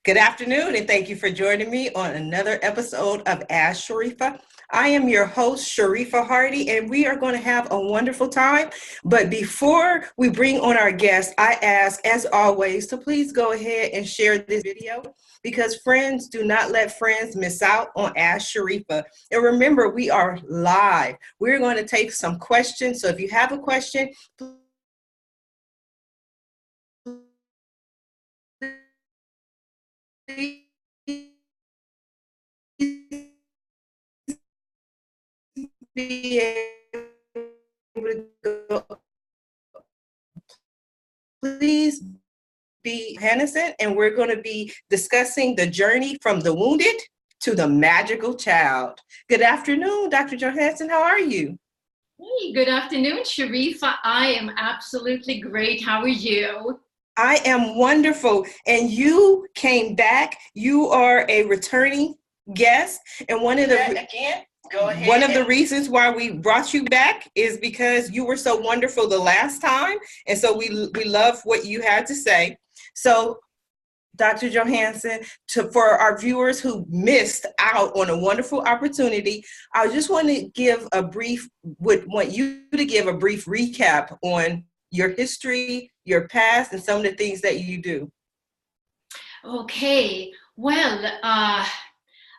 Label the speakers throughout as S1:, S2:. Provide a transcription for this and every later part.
S1: Good afternoon, and thank you for joining me on another episode of Ask Sharifah. I am your host, Sharifah Hardie, and we are going to have a wonderful time. But before we bring on our guests, I ask, as always, to please go ahead and share this video because friends do not let friends miss out on Ask Sharifah. And remember, we are live. We're going to take some questions. So if you have a question, please be able to go. Please be Hennessy, and we're going to be discussing the journey from the wounded to the magical child. Good afternoon, Dr. Johansson. How are you?
S2: Hey, good afternoon, Sharifah. I am absolutely great. How are you?
S1: I am wonderful. And you came back. You are a returning guest. And one of the reasons why we brought you back is because you were so wonderful the last time. And so we love what you had to say. So Dr. Johansson, for our viewers who missed out on a wonderful opportunity, I just want to want you to give a brief recap on your history, your past, and some of the things that you do.
S2: Okay, well,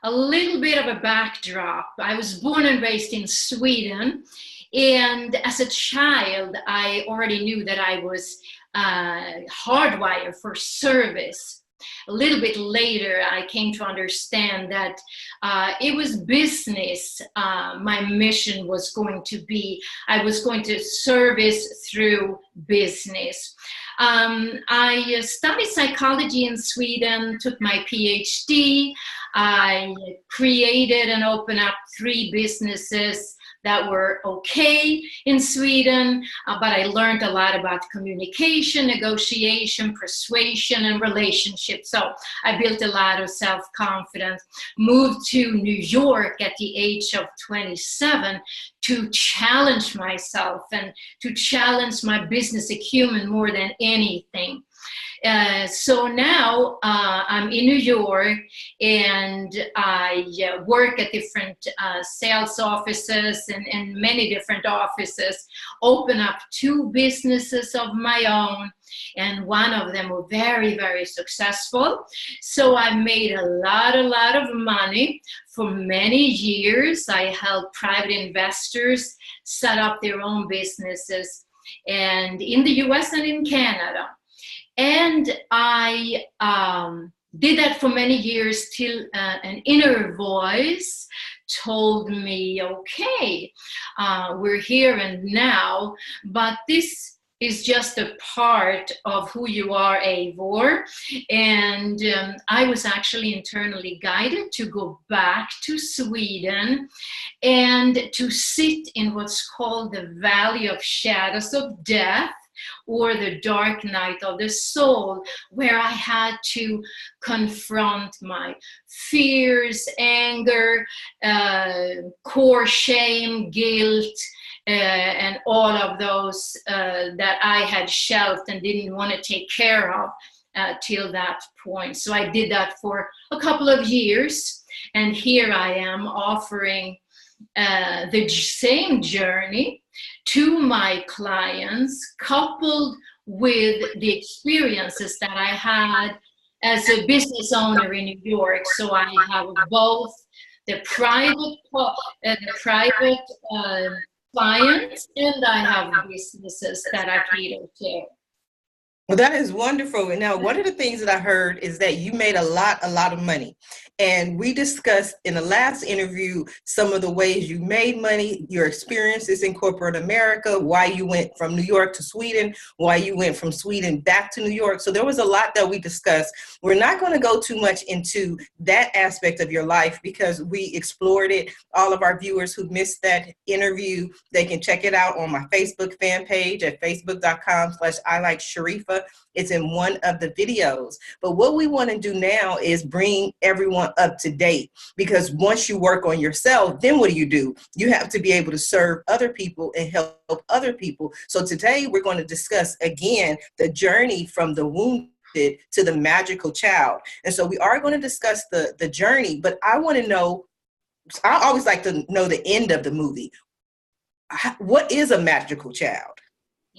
S2: a little bit of a backdrop. I was born and raised in Sweden, and as a child, I already knew that I was hardwired for service. A little bit later, I came to understand that it was business. My mission was going to be, I was going to service through business. I studied psychology in Sweden, took my PhD. I created and opened up 3 businesses that were okay in Sweden, but I learned a lot about communication, negotiation, persuasion, and relationships. So I built a lot of self-confidence, moved to New York at the age of 27 to challenge myself and to challenge my business acumen more than anything. So now I'm in New York, and I work at different sales offices and many different offices, open up 2 businesses of my own, and one of them were very, very successful. So I made a lot of money for many years. I helped private investors set up their own businesses, and in the US and in Canada. And I did that for many years till an inner voice told me, okay, we're here and now, but this is just a part of who you are, Eivor. And I was actually internally guided to go back to Sweden and to sit in what's called the Valley of Shadows of Death, or the dark night of the soul, where I had to confront my fears, anger, core shame, guilt, and all of those that I had shelved and didn't want to take care of till that point. So I did that for a couple of years, and here I am offering the same journey to my clients, coupled with the experiences that I had as a business owner in New York. So I have both the private clients, and I have businesses that I cater to.
S1: Well, that is wonderful. And now one of the things that I heard is that you made a lot of money. And we discussed in the last interview some of the ways you made money, your experiences in corporate America, why you went from New York to Sweden, why you went from Sweden back to New York. So there was a lot that we discussed. We're not going to go too much into that aspect of your life because we explored it. All of our viewers who missed that interview, they can check it out on my Facebook fan page at facebook.com/ILikeSharifah. It's in one of the videos. But what we want to do now is bring everyone up to date, because once you work on yourself, then what do? You have to be able to serve other people and help other people. So today we're going to discuss again the journey from the wound to the magical child. And so we are going to discuss the journey, but I want to know, I always like to know the end of the movie. What is a magical child?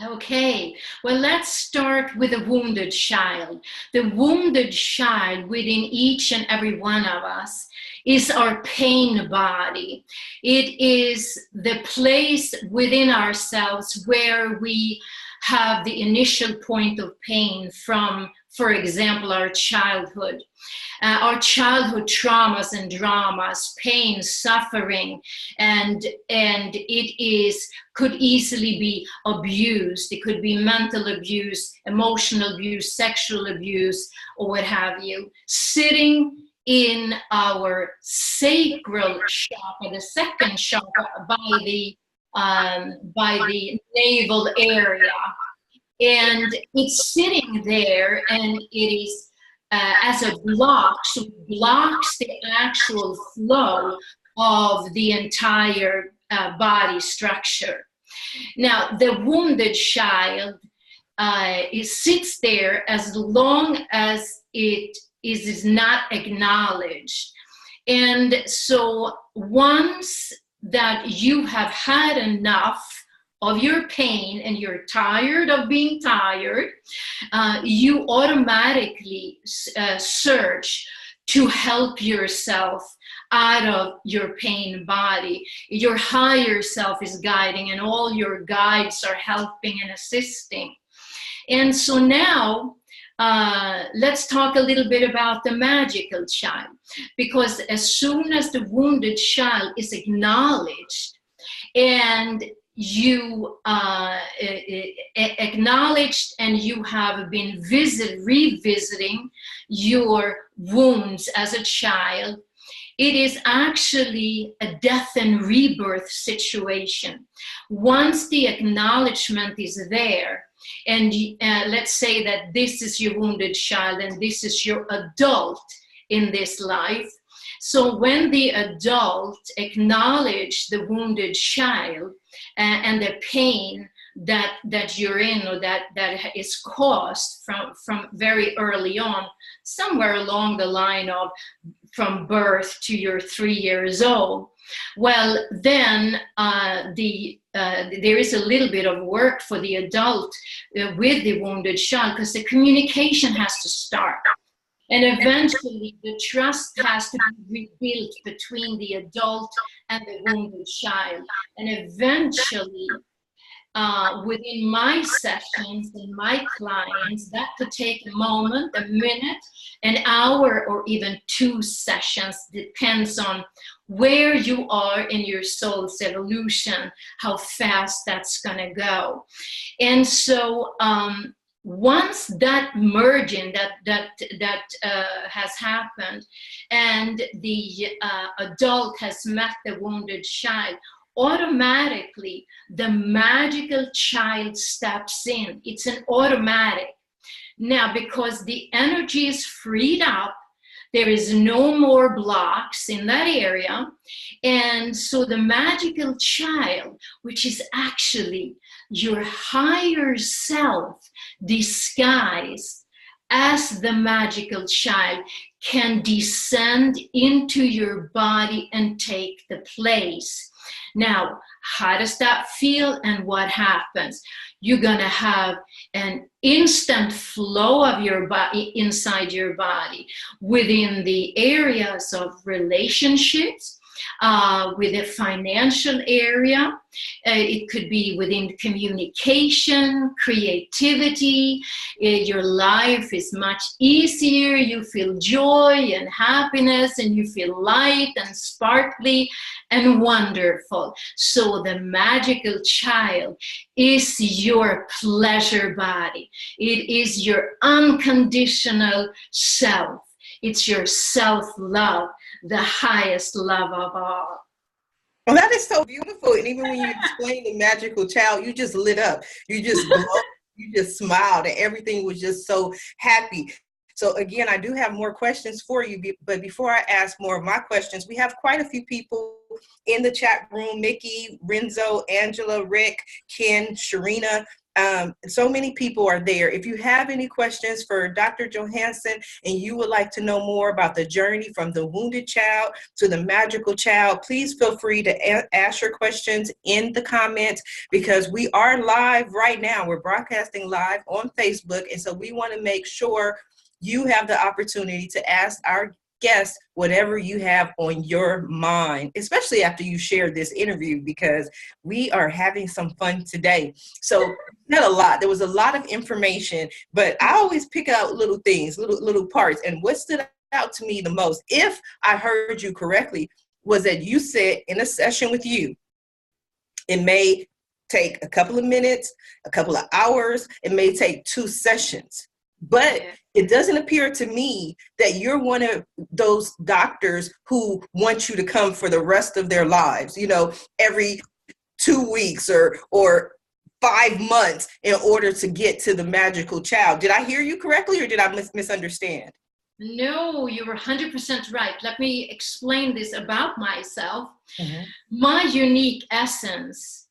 S2: Okay, well, let's start with a wounded child. The wounded child within each and every one of us is our pain body. It is the place within ourselves where we have the initial point of pain from, for example, our childhood traumas and dramas, pain, suffering, and could easily be abused. It could be mental abuse, emotional abuse, sexual abuse, or what have you. Sitting in our sacral chakra, the second chakra, by the navel area, and it's sitting there, and it is as a block, so it blocks the actual flow of the entire body structure. Now, the wounded child it sits there as long as it is not acknowledged. And so once that you have had enough of your pain and you're tired of being tired, you automatically search to help yourself out of your pain body. Your higher self is guiding, and all your guides are helping and assisting. And so now, let's talk a little bit about the magical child, because as soon as the wounded child is acknowledged and you acknowledged and you have been revisiting your wounds as a child, it is actually a death and rebirth situation. Once the acknowledgement is there, and let's say that this is your wounded child and this is your adult in this life. So when the adult acknowledges the wounded child and the pain that you're in, or that is caused from very early on, somewhere along the line of from birth to you're 3 years old, well, then there is a little bit of work for the adult with the wounded child, because the communication has to start. And eventually the trust has to be rebuilt between the adult and the wounded child. And eventually, within my sessions and my clients, that could take a moment, a minute, an hour, or even 2 sessions, depends on where you are in your soul's evolution, how fast that's gonna go. And so once that merging that has happened, and the adult has met the wounded child, automatically the magical child steps in. It's an automatic. Now, because the energy is freed up, there is no more blocks in that area. And so the magical child, which is actually your higher self disguised as the magical child, can descend into your body and take the place. Now, how does that feel and what happens? You're gonna have an instant flow of your body inside your body within the areas of relationships, with the financial area. It could be within communication, creativity. Your life is much easier. You feel joy and happiness, and you feel light and sparkly and wonderful. So the magical child is your pleasure body. It is your unconditional self. It's your self-love, the highest love of all.
S1: Well, that is so beautiful. And even when you explained the magical child, you just lit up. You just glowed, you just smiled, and everything was just so happy. So again, I do have more questions for you, but before I ask more of my questions, we have quite a few people in the chat room: Mickey, Renzo, Angela, Rick, Ken, Sharina. So many people are there. If you have any questions for Dr. Johansson and you would like to know more about the journey from the wounded child to the magical child, please feel free to ask your questions in the comments, because we are live right now. We're broadcasting live on Facebook. And so we want to make sure you have the opportunity to ask our guests whatever you have on your mind, especially after you share this interview, because we are having some fun today. So not a lot. There was a lot of information, but I always pick out little things, little parts. And what stood out to me the most, if I heard you correctly, was that you said in a session with you, it may take a couple of minutes, a couple of hours, it may take 2 sessions. But it doesn't appear to me that you're one of those doctors who want you to come for the rest of their lives, you know, every 2 weeks or 5 months in order to get to the magical child. Did I hear you correctly, or did I misunderstand?
S2: No, you were 100% right. Let me explain this about myself.
S1: Mm-hmm.
S2: My unique essence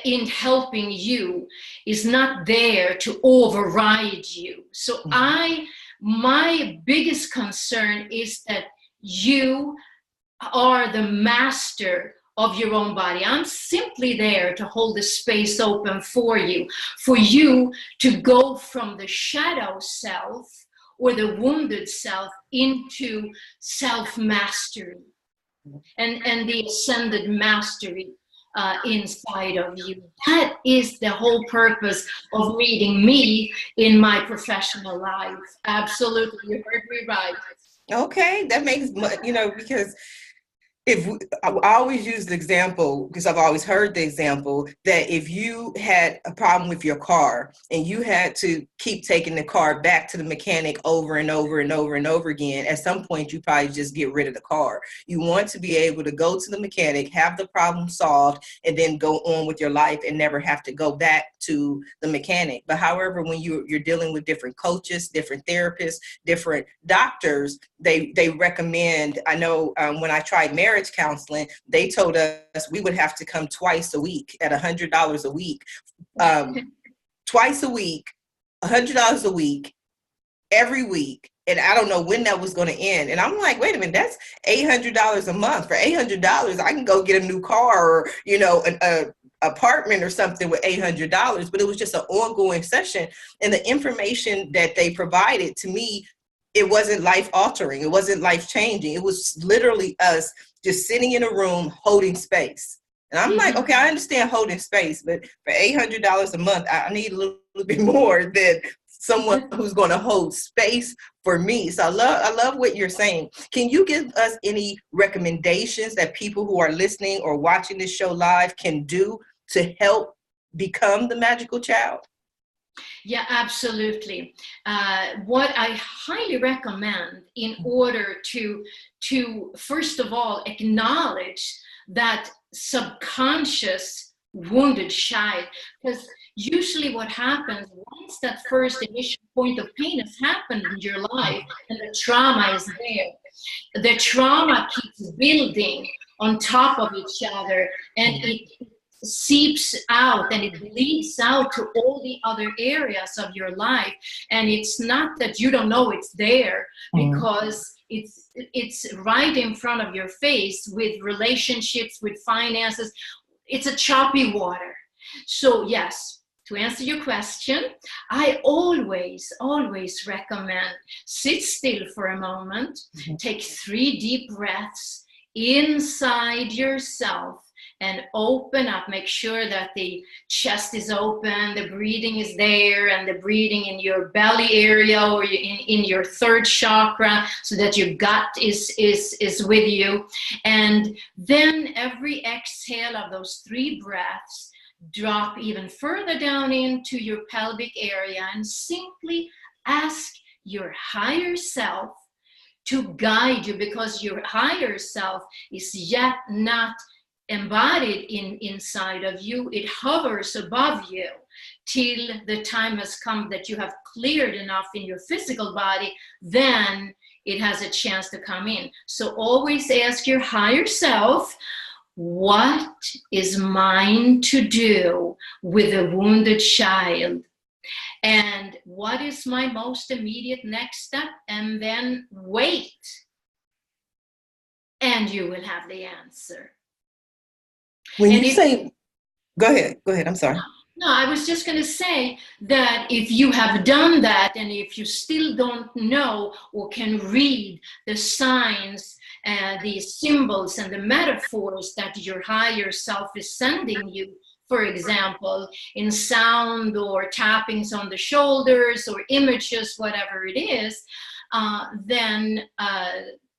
S2: in helping you is not there to override you. So my biggest concern is that you are the master of your own body. I'm simply there to hold the space open for you to go from the shadow self or the wounded self into self-mastery and the ascended mastery inside of you. That is the whole purpose of meeting me in my professional life. Absolutely, you heard me right.
S1: Okay, that makes, you know, because I always use the example, because I've always heard the example, that if you had a problem with your car and you had to keep taking the car back to the mechanic over and over and over and over again, at some point you probably just get rid of the car. You want to be able to go to the mechanic, have the problem solved, and then go on with your life and never have to go back to the mechanic. But however, when you're dealing with different coaches, different therapists, different doctors, they recommend, I know when I tried marriage counseling, they told us we would have to come twice a week at $100 a week, twice a week, $100 a week, every week. And I don't know when that was going to end. And I'm like, wait a minute, that's $800 a month. For $800, I can go get a new car or, you know, an apartment or something with $800. But it was just an ongoing session. And the information that they provided to me, it wasn't life altering. It wasn't life changing. It was literally us just sitting in a room holding space. And I'm like, okay, I understand holding space, but for $800 a month, I need a little bit more than someone who's going to hold space for me. So I love what you're saying. Can you give us any recommendations that people who are listening or watching this show live can do to help become the magical child?
S2: Yeah, absolutely. What I highly recommend in order to first of all acknowledge that subconscious wounded child, because usually what happens once that first initial point of pain has happened in your life and the trauma is there, the trauma keeps building on top of each other, and it seeps out and it bleeds out to all the other areas of your life. And it's not that you don't know it's there, because it's right in front of your face with relationships, with finances. It's a choppy water. So yes, to answer your question, I always recommend sit still for a moment, take 3 deep breaths inside yourself, and open up. Make sure that the chest is open, the breathing is there, and the breathing in your belly area or in your 3rd chakra, so that your gut is with you. And then every exhale of those 3 breaths, drop even further down into your pelvic area and simply ask your higher self to guide you, because your higher self is yet not embodied inside of you. It hovers above you till the time has come that you have cleared enough in your physical body, then it has a chance to come in. So always ask your higher self, what is mine to do with a wounded child? And what is my most immediate next step? And then wait, and you will have the answer.
S1: When you say, go ahead, I'm sorry.
S2: No, I was just going to say that if you have done that, and if you still don't know or can read the signs, the symbols and the metaphors that your higher self is sending you, for example, in sound or tappings on the shoulders or images, whatever it is, then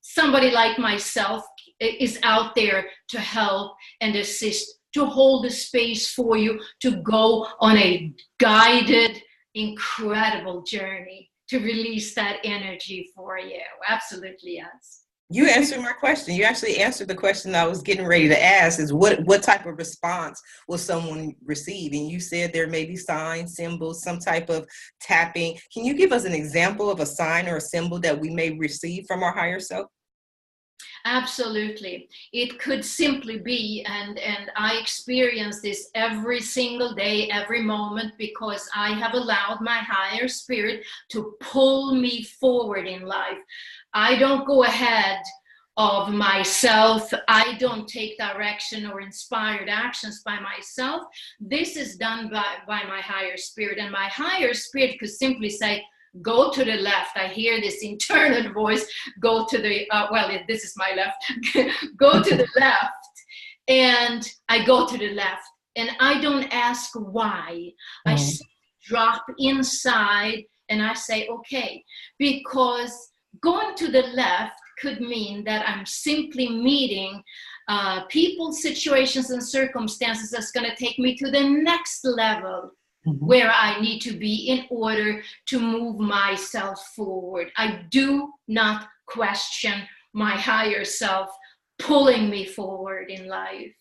S2: somebody like myself is out there to help and assist, to hold a space for you to go on a guided, incredible journey to release that energy for you. Absolutely, yes.
S1: You answered my question. You actually answered the question I was getting ready to ask, is what type of response will someone receive? And you said there may be signs, symbols, some type of tapping. Can you give us an example of a sign or a symbol that we may receive from our higher self?
S2: Absolutely. It could simply be, and I experience this every single day, every moment, because I have allowed my higher spirit to pull me forward in life. I don't go ahead of myself. I don't take direction or inspired actions by myself. This is done by my higher spirit, and my higher spirit could simply say, go to the left. I hear this internal voice, go to the, this is my left, go to the left. And I go to the left. And I don't ask why. I drop inside and I say, okay, because going to the left could mean that I'm simply meeting people, situations, and circumstances that's going to take me to the next level. Where I need to be in order to move myself forward. I do not question my higher self pulling me forward in life.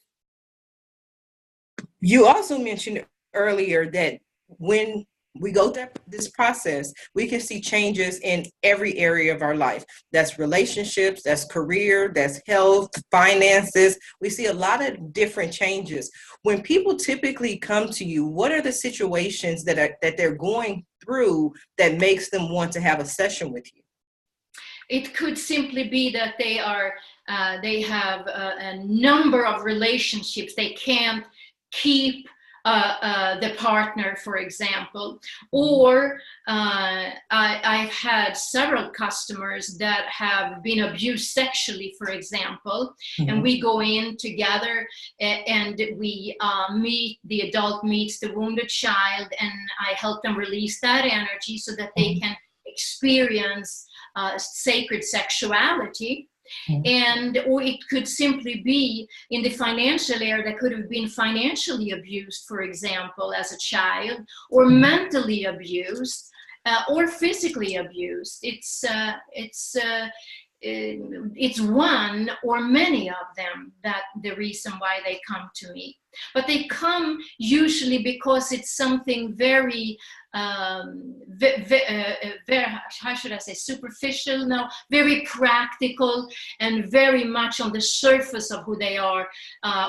S1: You also mentioned earlier that when we go through this process, we can see changes in every area of our life. That's relationships, that's career, that's health, finances. We see a lot of different changes. When people typically come to you, what are the situations that they're going through that makes them want to have a session with you?
S2: It could simply be that they have a number of relationships they can't keep the partner, for example, or I've had several customers that have been abused sexually, for example, and we go in together and we meet, the adult meets the wounded child, and I help them release that energy so that they can experience sacred sexuality. And or it could simply be in the financial area that could have been financially abused, for example, as a child, or mentally abused, or physically abused. It's one or many of them that the reason why they come to me. But they come usually because it's something very, how should I say, superficial? No, very practical and very much on the surface of who they are.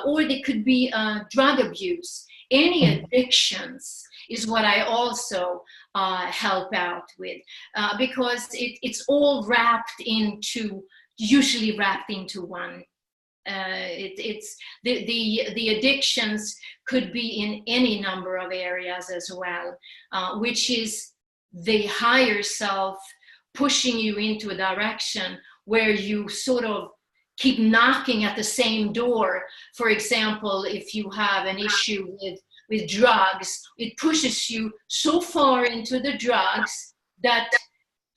S2: Or they could be drug abuse. Any addictions is what I also help out with, because it's all usually wrapped into one. It's the addictions could be in any number of areas as well, which is the higher self pushing you into a direction where you sort of keep knocking at the same door. For example, if you have an issue with drugs, it pushes you so far into the drugs that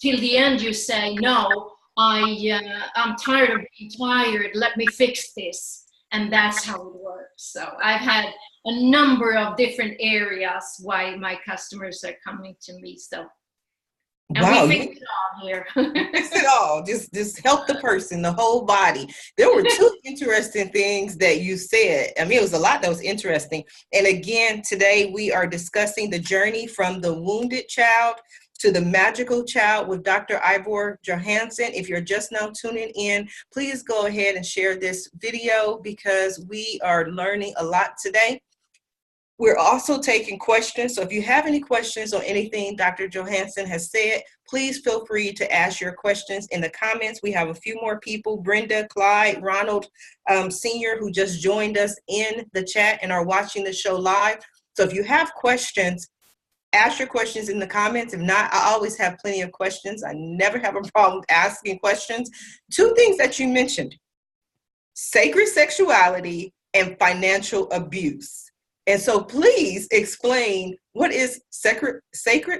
S2: till the end you say, no, I'm tired of being tired, let me fix this. And that's how it works. So I've had a number of different areas why my customers are coming to me. So, and
S1: wow,
S2: we fix it all here.
S1: Fix it all. Just help the person, the whole body. There were two interesting things that you said. I mean, it was a lot that was interesting. And again, today we are discussing the journey from the wounded child to The Magical Child with Dr. Eivor Johansson. If you're just now tuning in, please go ahead and share this video because we are learning a lot today. We're also taking questions. So if you have any questions on anything Dr. Johansson has said, please feel free to ask your questions in the comments. We have a few more people, Brenda, Clyde, Ronald Sr., who just joined us in the chat and are watching the show live. So if you have questions, ask your questions in the comments. If not, I always have plenty of questions. I never have a problem asking questions. Two things that you mentioned, sacred sexuality and financial abuse. And so please explain what is sacred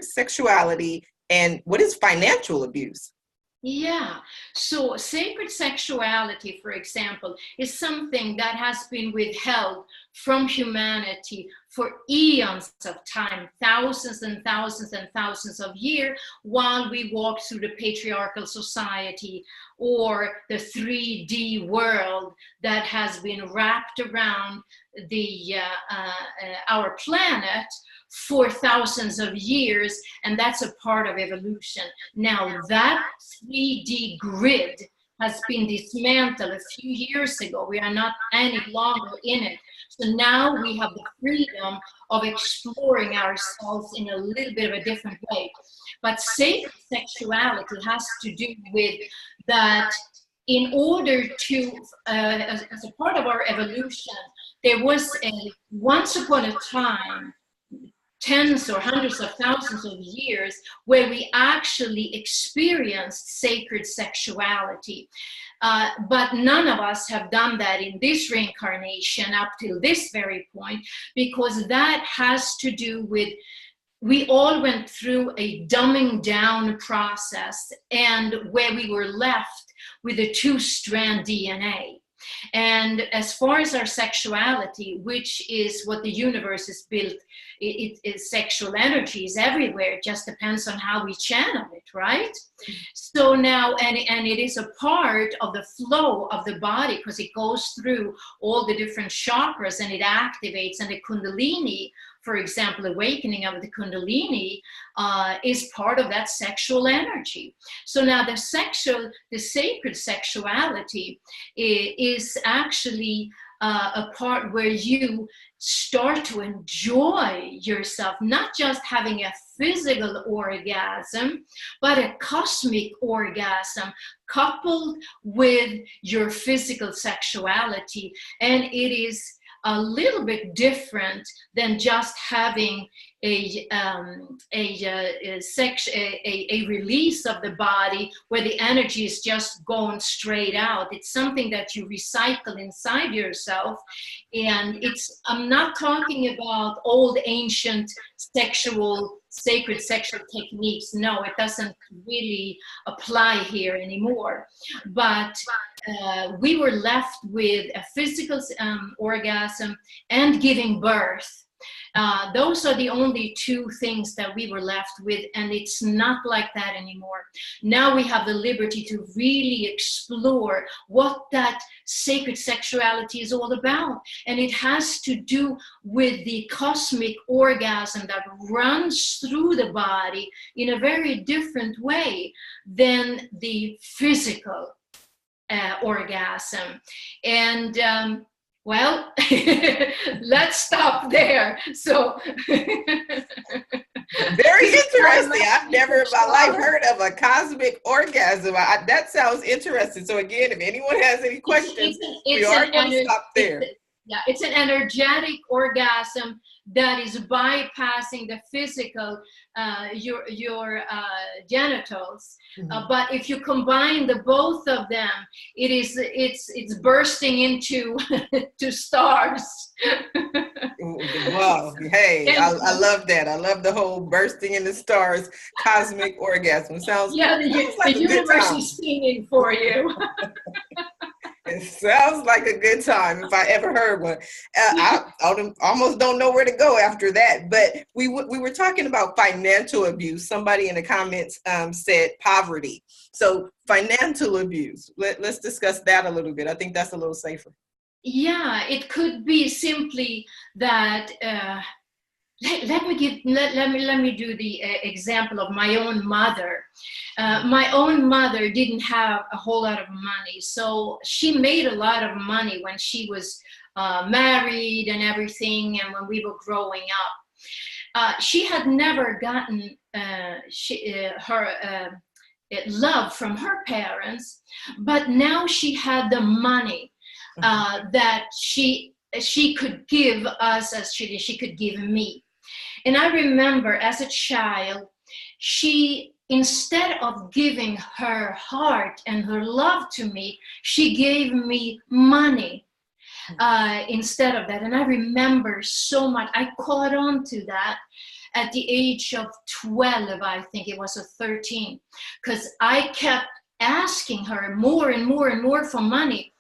S1: sexuality and what is financial abuse?
S2: Yeah, so sacred sexuality, for example, is something that has been withheld from humanity for eons of time, thousands and thousands and thousands of years, while we walk through the patriarchal society or the 3D world that has been wrapped around our planet for thousands of years, and that's a part of evolution. Now that 3D grid has been dismantled a few years ago. We are not any longer in it. So now we have the freedom of exploring ourselves in a little bit of a different way. But sacred sexuality has to do with that in order to, as a part of our evolution, there was once upon a time, tens or hundreds of thousands of years, where we actually experienced sacred sexuality. But none of us have done that in this reincarnation up till this very point, because that has to do with, we all went through a dumbing down process, and where we were left with a two-strand DNA. And as far as our sexuality, which is what the universe is built, it is sexual energy is everywhere. It just depends on how we channel it, right? So now, and it is a part of the flow of the body because it goes through all the different chakras and it activates. And the Kundalini, for example, awakening of the Kundalini is part of that sexual energy. So now the sacred sexuality is actually a part where you start to enjoy yourself, not just having a physical orgasm, but a cosmic orgasm coupled with your physical sexuality. And it is a little bit different than just having a release of the body where the energy is just going straight out. It's something that you recycle inside yourself. And I'm not talking about old ancient sacred sexual techniques. No, it doesn't really apply here anymore. But we were left with a physical orgasm and giving birth. Those are the only two things that we were left with, and it's not like that anymore. Now we have the liberty to really explore what that sacred sexuality is all about, and it has to do with the cosmic orgasm that runs through the body in a very different way than the physical orgasm. And well, let's stop there. So
S1: very interesting. I've never in my life heard of a cosmic orgasm. That sounds interesting. So again, if anyone has any questions, we are going to stop there.
S2: Yeah, it's an energetic orgasm that is bypassing the physical, your genitals. Mm-hmm. But if you combine the both of them, it's bursting into to stars.
S1: Wow! Hey, I love that. I love the whole bursting into stars, cosmic orgasm. Sounds
S2: the universe is singing for you.
S1: It sounds like a good time if I ever heard one. I almost don't know where to go after that. But we were talking about financial abuse. Somebody in the comments said poverty. So financial abuse. Let's discuss that a little bit. I think that's a little safer.
S2: Yeah, it could be simply that let me do the example of my own mother. My own mother didn't have a whole lot of money, so she made a lot of money when she was married and everything, and when we were growing up. She had never gotten her love from her parents, but now she had the money that she could give us as she could give me. And I remember as a child, she, instead of giving her heart and her love to me, she gave me money instead of that. And I remember so much, I caught on to that at the age of 12, I think it was, or 13, because I kept asking her more and more and more for money.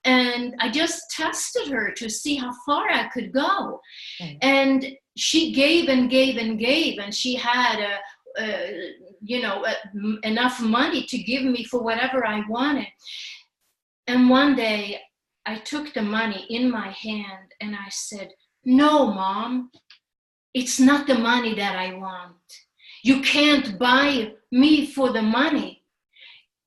S2: And I just tested her to see how far I could go. And she gave and gave and gave, and she had enough money to give me for whatever I wanted. And one day I took the money in my hand and I said, "No, Mom, it's not the money that I want. You can't buy me for the money.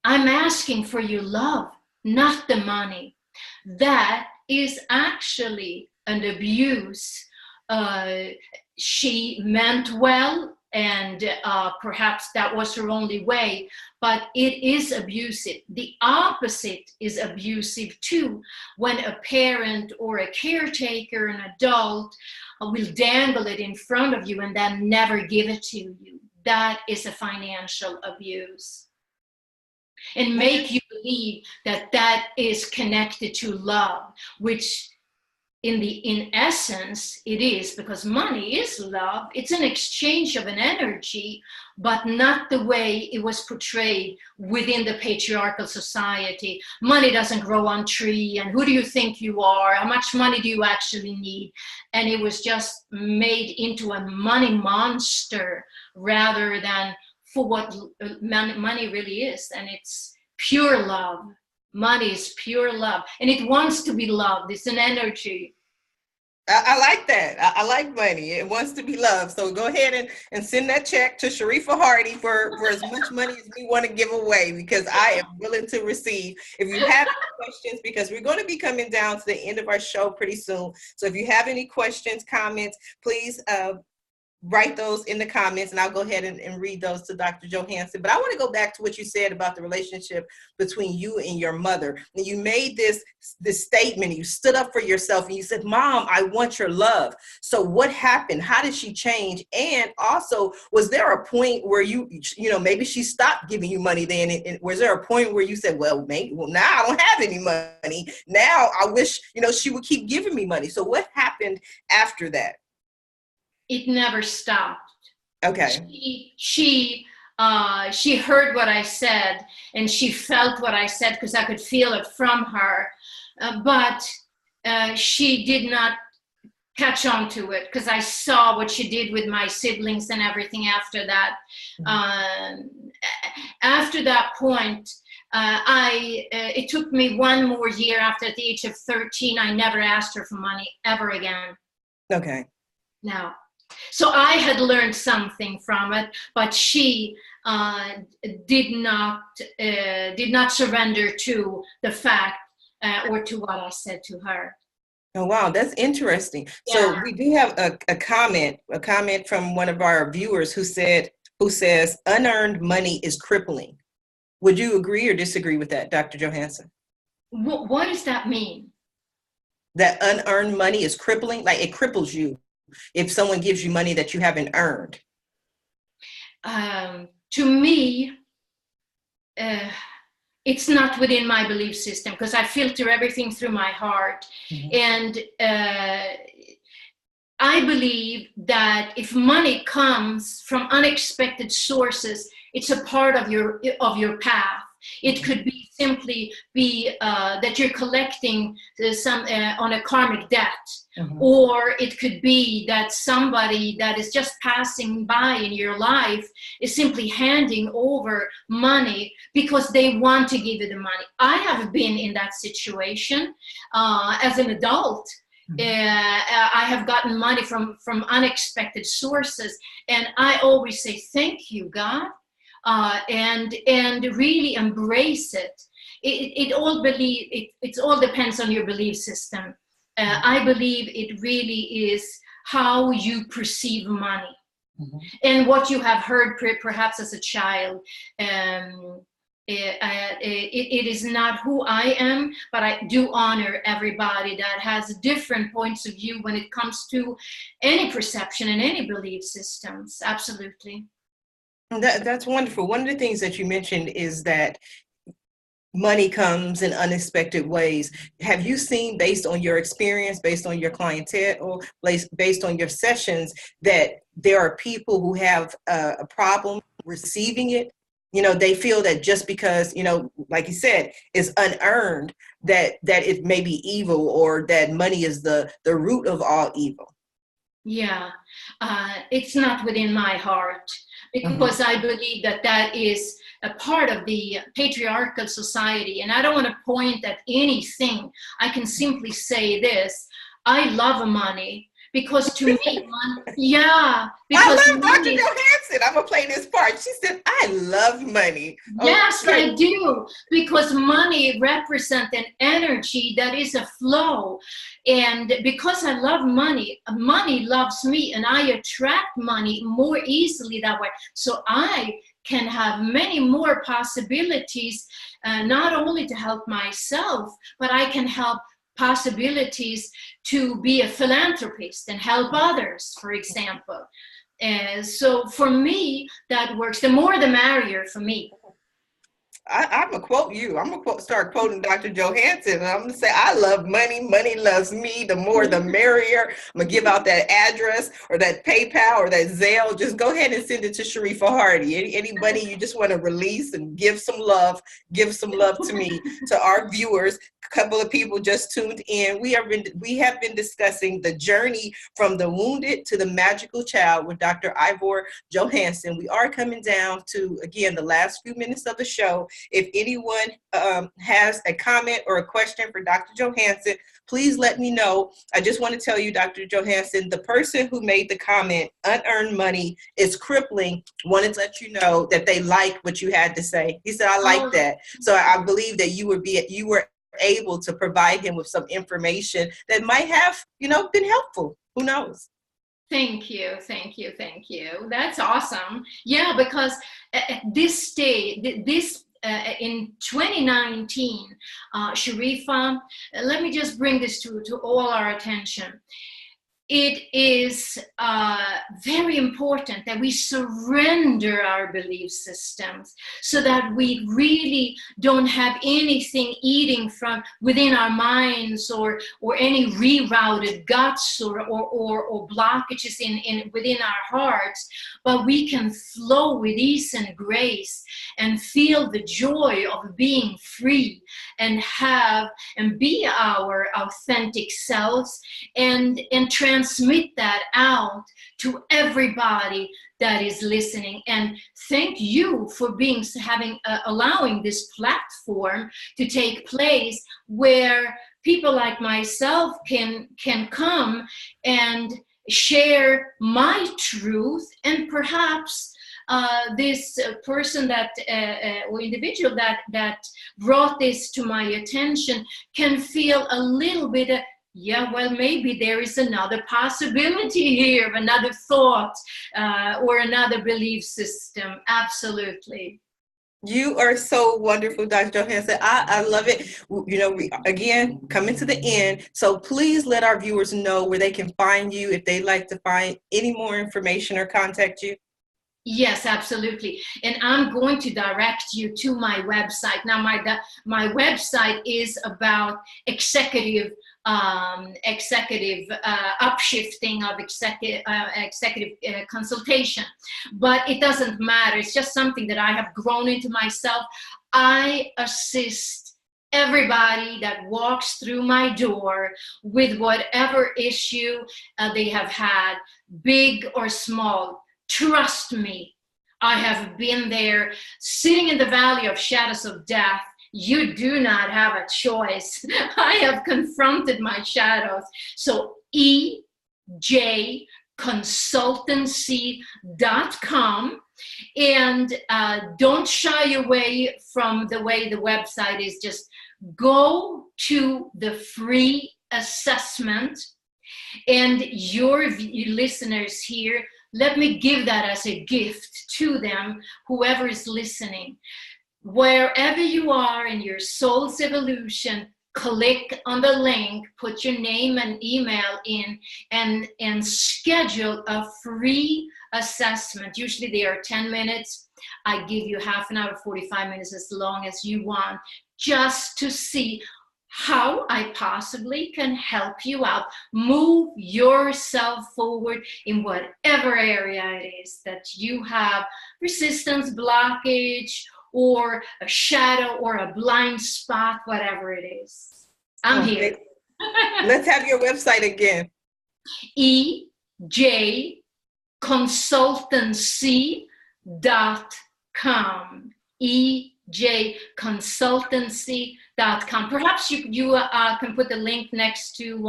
S2: I'm asking for your love, not the money." That is actually an abuse. She meant well, and perhaps that was her only way, but it is abusive. The opposite is abusive too, when a parent or a caretaker, an adult, will dangle it in front of you and then never give it to you. That is a financial abuse. And make you believe that that is connected to love, which in essence it is, because money is love. It's an exchange of an energy, but not the way it was portrayed within the patriarchal society. Money doesn't grow on tree, and who do you think you are? How much money do you actually need? And it was just made into a money monster rather than for what money really is. And it's pure love. Money is pure love, and it wants to be loved. It's an energy.
S1: I like that. I like money. It wants to be loved. So go ahead and send that check to Sharifah Hardie for as much money as we want to give away, because I am willing to receive. If you have any questions, because we're going to be coming down to the end of our show pretty soon. So if you have any questions, comments, please write those in the comments, and I'll go ahead and read those to Dr. Johansson. But I want to go back to what you said about the relationship between you and your mother. And you made this statement, you stood up for yourself, and you said, "Mom, I want your love." So what happened? How did she change? And also, was there a point where maybe she stopped giving you money then? And was there a point where you said, well, now I don't have any money. Now I wish, she would keep giving me money. So what happened after that?
S2: It never stopped.
S1: Okay.
S2: She heard what I said, and she felt what I said, because I could feel it from her. But she did not catch on to it, because I saw what she did with my siblings and everything after that. After that point, it took me one more year. After the age of 13, I never asked her for money ever again.
S1: Okay.
S2: No. So I had learned something from it, but she did not surrender to the fact or to what I said to her.
S1: Oh, wow, that's interesting. Yeah. So we do have a comment from one of our viewers who says unearned money is crippling. Would you agree or disagree with that, Dr. Johansson?
S2: What does that mean?
S1: That unearned money is crippling, like it cripples you if someone gives you money that you haven't earned?
S2: To me, it's not within my belief system, because I filter everything through my heart. And I believe that if money comes from unexpected sources, it's a part of your path. It could be simply that you're collecting some on a karmic debt, or it could be that somebody that is just passing by in your life is simply handing over money because they want to give you the money. I have been in that situation as an adult. I have gotten money from unexpected sources, and I always say thank you, God, and really embrace it. It all depends on your belief system. I believe it really is how you perceive money. And what you have heard perhaps as a child. It is not who I am, but I do honor everybody that has different points of view when it comes to any perception and any belief systems. Absolutely.
S1: That's wonderful. One of the things that you mentioned is that money comes in unexpected ways. Have you seen, based on your experience, based on your clientele, or based on your sessions, that there are people who have a problem receiving it? You know, they feel that just because, you know, like you said, it's unearned, that it may be evil, or that money is the root of all evil.
S2: Yeah, it's not within my heart, because I believe that is a part of the patriarchal society. And I don't want to point at anything. I can simply say this: I love money. Because to me, yeah. Because
S1: I love Dr. Johansson. I'm going to play this part. She said, I love money.
S2: Yes, I do. Because money represents an energy that is a flow. And because I love money, money loves me, and I attract money more easily that way. So I can have many more possibilities, not only to help myself, but I can help possibilities to be a philanthropist and help others, for example. So for me, that works. The more the merrier for me.
S1: I'm going to quote you. I'm going to start quoting Dr. Johansson. And I'm going to say, I love money. Money loves me. The more, the merrier. I'm going to give out that address or that PayPal or that Zelle. Just go ahead and send it to Sharifah Hardie. Anybody you just want to release and give some love to me, to our viewers. A couple of people just tuned in. We have been discussing the journey from the wounded to the magical child with Dr. Eivor Johansson. We are coming down to, again, the last few minutes of the show. If anyone has a comment or a question for Dr. Johansson, please let me know. I just want to tell you, Dr. Johansson, the person who made the comment, unearned money is crippling, wanted to let you know that they liked what you had to say. He said, I like that. So I believe that you were able to provide him with some information that might have, been helpful. Who knows?
S2: Thank you. That's awesome. Yeah, because at this stage, in 2019, Sharifah, let me just bring this to all our attention. It is very important that we surrender our belief systems so that we really don't have anything eating from within our minds or any rerouted guts or blockages within our hearts, but we can flow with ease and grace and feel the joy of being free and be our authentic selves and transmit that out to everybody that is listening. And thank you for allowing this platform to take place where people like myself can come and share my truth, and perhaps this person or individual that brought this to my attention can feel a little bit maybe there is another possibility here, another thought or another belief system. Absolutely.
S1: You are so wonderful, Dr. Johansson. I love it. We again coming to the end. So please let our viewers know where they can find you if they'd like to find any more information or contact you.
S2: Yes, absolutely. And I'm going to direct you to my website. Now, my website is about executive upshifting of executive consultation, but it doesn't matter. It's just something that I have grown into myself. I assist everybody that walks through my door with whatever issue they have had, big or small. Trust me, I have been there, sitting in the valley of shadows of death, you do not have a choice. I have confronted my shadows. So ejconsultancy.com. And don't shy away from the way the website is. Just go to the free assessment. And your listeners here, let me give that as a gift to them, whoever is listening. Wherever you are in your soul's evolution, click on the link, put your name and email in, and schedule a free assessment. Usually they are 10 minutes. I give you half an hour, 45 minutes, as long as you want, just to see how I possibly can help you out. Move yourself forward in whatever area it is that you have resistance, blockage, or a shadow or a blind spot, whatever it is. I'm here.
S1: Let's have your website again.
S2: ejconsultancy.com. ejconsultancy.com. Perhaps you can put the link next to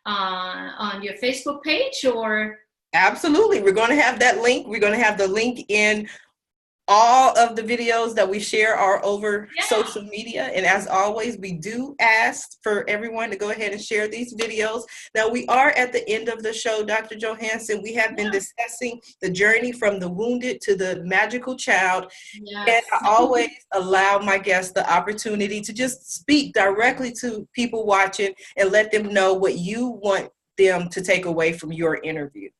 S2: on your Facebook page, or?
S1: Absolutely. We're going to have that link. We're going to have the link in all of the videos that we share are over social media. And as always, we do ask for everyone to go ahead and share these videos. Now, we are at the end of the show, Dr. Johansson. We have been discussing the journey from the wounded to the magical child. Yes. And I always allow my guests the opportunity to just speak directly to people watching and let them know what you want them to take away from your interview.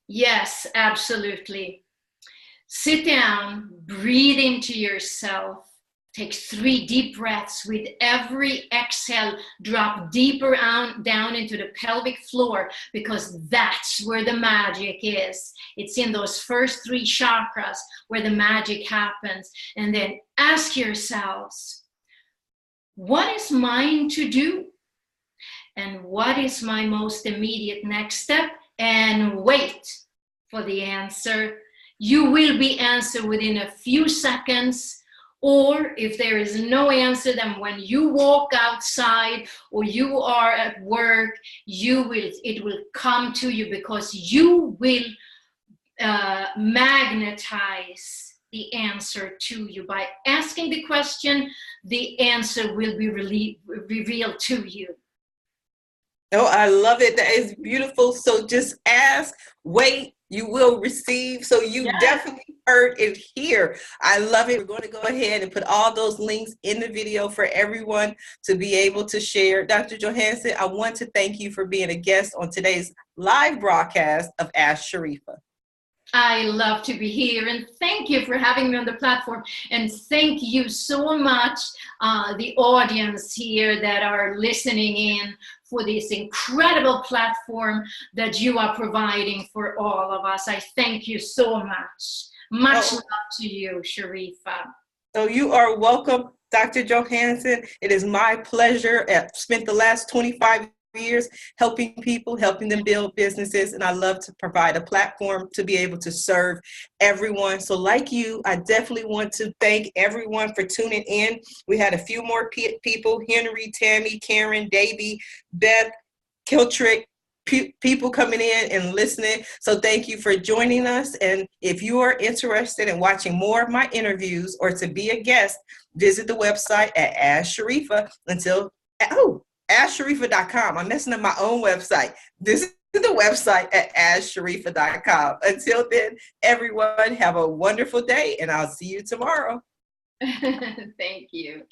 S2: Yes, absolutely. Sit down, breathe into yourself, take 3 deep breaths. With every exhale, drop deeper down into the pelvic floor, because that's where the magic is. It's in those first 3 chakras where the magic happens. And then ask yourselves, what is mine to do? And what is my most immediate next step? And wait for the answer. You will be answered within a few seconds, or if there is no answer, then when you walk outside or you are at work, it will come to you, because you will magnetize the answer to you. By asking the question, the answer will be revealed to you.
S1: Oh, I love it. That is beautiful. So just ask, wait, you will receive. So you definitely heard it here. I love it. We're going to go ahead and put all those links in the video for everyone to be able to share. Dr. Johansson, I want to thank you for being a guest on today's live broadcast of Ask Sharifah.
S2: I love to be here, and thank you for having me on the platform. And thank you so much, the audience here that are listening in, for this incredible platform that you are providing for all of us. I thank you so much. Much love to you, Sharifah.
S1: So you are welcome, Dr. Johansson. It is my pleasure. I've spent the last 25 years helping people, helping them build businesses, and I love to provide a platform to be able to serve everyone. So like you, I definitely want to thank everyone for tuning in. We had a few more people: Henry, Tammy, Karen, Davey, Beth, Kiltrick, people coming in and listening. So thank you for joining us. And if you are interested in watching more of my interviews or to be a guest, visit the website at Ask Sharifah. AskSharifah.com. I'm messing up my own website. This is the website at AskSharifah.com. Until then, everyone, have a wonderful day, and I'll see you tomorrow.
S2: Thank you.